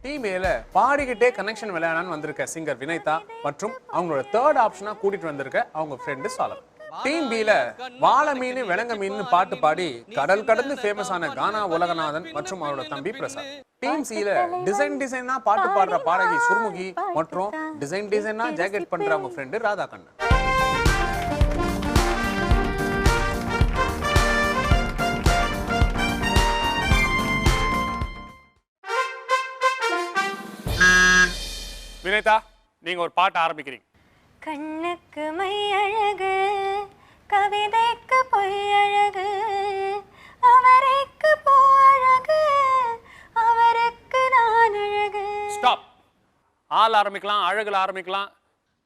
Team ஏல பாடிக்கிட்டே connection விளையாடான்னு வந்திருக்க சிங்கர் வினைதா மற்றும் அவங்களோட தேர்ட் ஆப்ஷனா கூட்டிட்டு வந்திருக்க அவங்க ஃப்ரெண்டு சாலம். டீம் பில வாழை மீன் விலங்க மீன் பாட்டு பாடி கடல் கடந்து ஃபேமஸ் ஆன கானா உலகநாதன் மற்றும் அவரோட தம்பி பிரசாத். டீம் சில டிசைனா பாட்டு பாடுற பாடகி சுர்முகி மற்றும் டிசைனா ஜாக்கெட் பண்ற அவங்க ஃப்ரெண்டு ராதாகண்ணன். வினைதா, நீங்க ஒரு பாட்டு ஆரம்பிக்கிறீங்க. கண்ணுக்கு மை அழகு, கவிதைக்கு பொய் அழகு, அவருக்கு பூ அழகு, அவருக்கு நான் அழகு. ஸ்டாப். ஆள் ஆரம்பிக்கலாம், அழகுல ஆரம்பிக்கலாம்.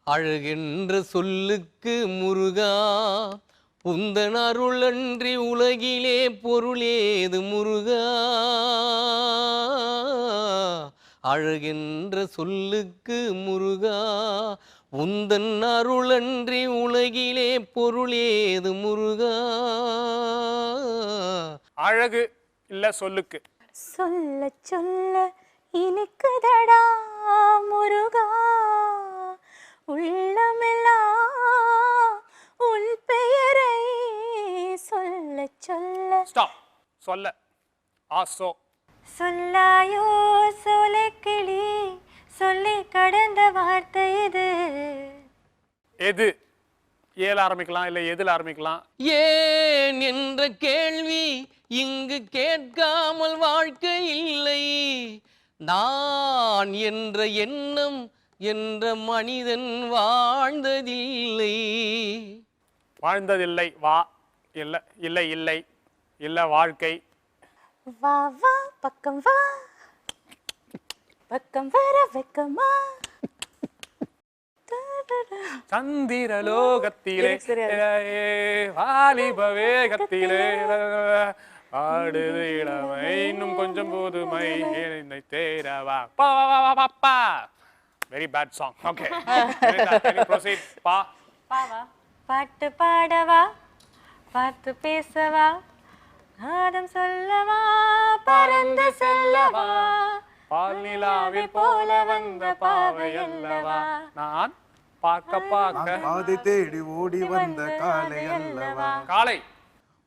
அழகென்ற சொல்லுக்கு முருகா, உந்தன் அருளன்றி உலகிலே பொருளேது முருகா. அழகென்ற சொல்லுக்கு முருகா, உந்தன் அருளன்றி உலகிலே பொருளேது முருகா. அழகு இல்ல சொல்லுக்கு. சொல்ல சொல்ல இனிக்குதடா முருகா, உள்ளமெல்லாம் உன் பெயரை சொல்ல சொல்ல. ஸ்டாப். சொல்ல ஆசோ. சொல்லாயோ சோலைக்கிளி, சொல்லி கடந்த வார்த்தை இது. எது? ஏல ஆரம்பிக்கலாம் இல்ல எதுல ஆரம்பிக்கலாம்? ஏன் என்ற கேள்வி இங்கு கேட்காமல் வாழ்க்கை இல்லை. நான் என்ற எண்ணம் என்ற மனிதன் வாழ்ந்ததில்லை. வாழ்ந்ததில்லை. வா. இல்ல இல்லை இல்லை இல்ல வாழ்க்கை. வா வா பக்கம் வா, பக்கம் வர வெக்கமா. சந்திரலோகத்திலே வாலிப வேகத்திலே ஆடுது இளமை, இன்னும் கொஞ்சம் புதுமை என்னை தேரவா. பா. Very bad song. Okay, proceed. பா. பாட்டு பாடவா, பார்த்து பேசவா, நாதம் சொல்லவா, பறந்து செல்லவா, பால் நிலாவில் போல வந்த பாவை அல்லவா நான், பார்க்க பாதை தேடி ஓடி வந்த காலை அல்லவா. காலை.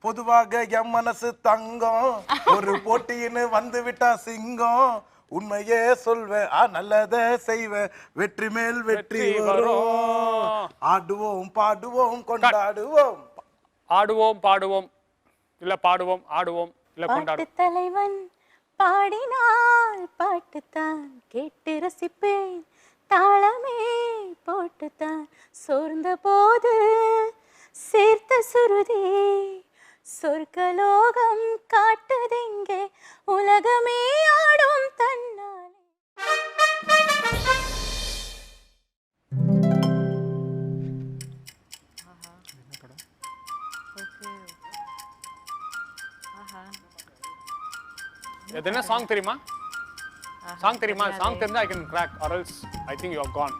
பொதுவாக என் மனசு தங்கம், ஒரு போட்டின்னு வந்து விட்டா சிங்கம். உண்மையே சொல்வேன், நல்லத செய்வேன், வெற்றி மேல் வெற்றி வரும். ஆடுவோம் பாடுவோம் கொண்டாடுவோம். ஆடுவோம் பாடுவோம் இல்ல பாடுவோம் ஆடுவோம் இல்ல கொண்டாடுவோம். தலைவன் பாடினால் பாட்டுத்தான் கேட்டு ரசிப்பேன், தாளமே போட்டுத்தான் சோர்ந்த போது சேர்த்த சுருதி. சொர்க்கலோகம் காட்டுதிங்கே, உலகமே ஆடும் தன்னாலே. என்ன சாங் தெரியுமா? சாங் தெரியுமா? சாங் தெரிஞ்சா I can crack or else I think you are gone.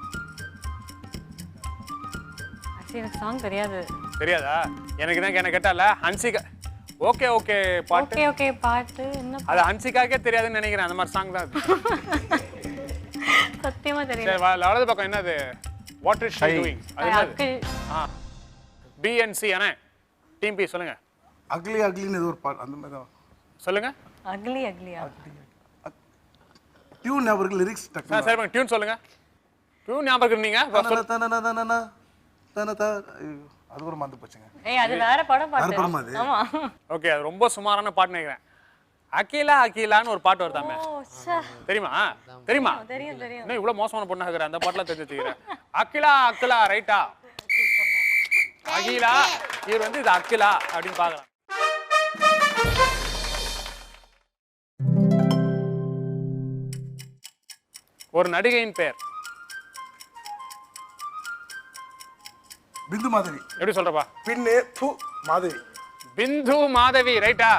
எனக்கு சாங் தெரியாது. தெரியாதா? எனக்கு தான் என்ன கேட்டால ஹன்சிகா. ஓகே பாட்டு. ஓகே பாட்டு என்ன? அது ஹன்சிகாக்கே தெரியாதுன்னு நினைக்கிறேன். அந்த மாதிரி சாங் தான். சத்தியமா தெரியல. சரி, வலது பக்கம் என்னது? What is she doing? அது என்னது? B and C அண்ணே. டீம் பி சொல்லுங்க. அக்லின்னு ஏதோ ஒரு பாட்டு அந்த மாதிரி தான் சொல்லுங்க. அக்லியா டியூன் அவருக்கு லிரிக்ஸ் டக்கு. சரி, டியூன் சொல்லுங்க. டியூன் ஞாபகம் நீங்க அது கூட மறந்து போச்சுங்க. அது வேற படம் பாட்டு. ஆமா. ஓகே, அது ரொம்ப சுமாரான பாட்டு நினைக்கிறேன். அகிலான்னு ஒரு பாட்டு வருதாமே, தெரியுமா? தெரியும். என்ன இவ்வளவு மோசமான பொண்ணா இருக்கிற? அந்த பாட்டுல தெரிஞ்சு வச்சுக்கிறேன். அகிலா ரைட்டா? அகிலா இவர் வந்து இது அகிலா அப்படின்னு பாக்கலாம். ஒரு நடிகையின் பெயர். பிந்து மாதவி. எப்படி சொல்றப்பா? பின்னே மாதவி. பிந்து மாதவி ரைட்டா?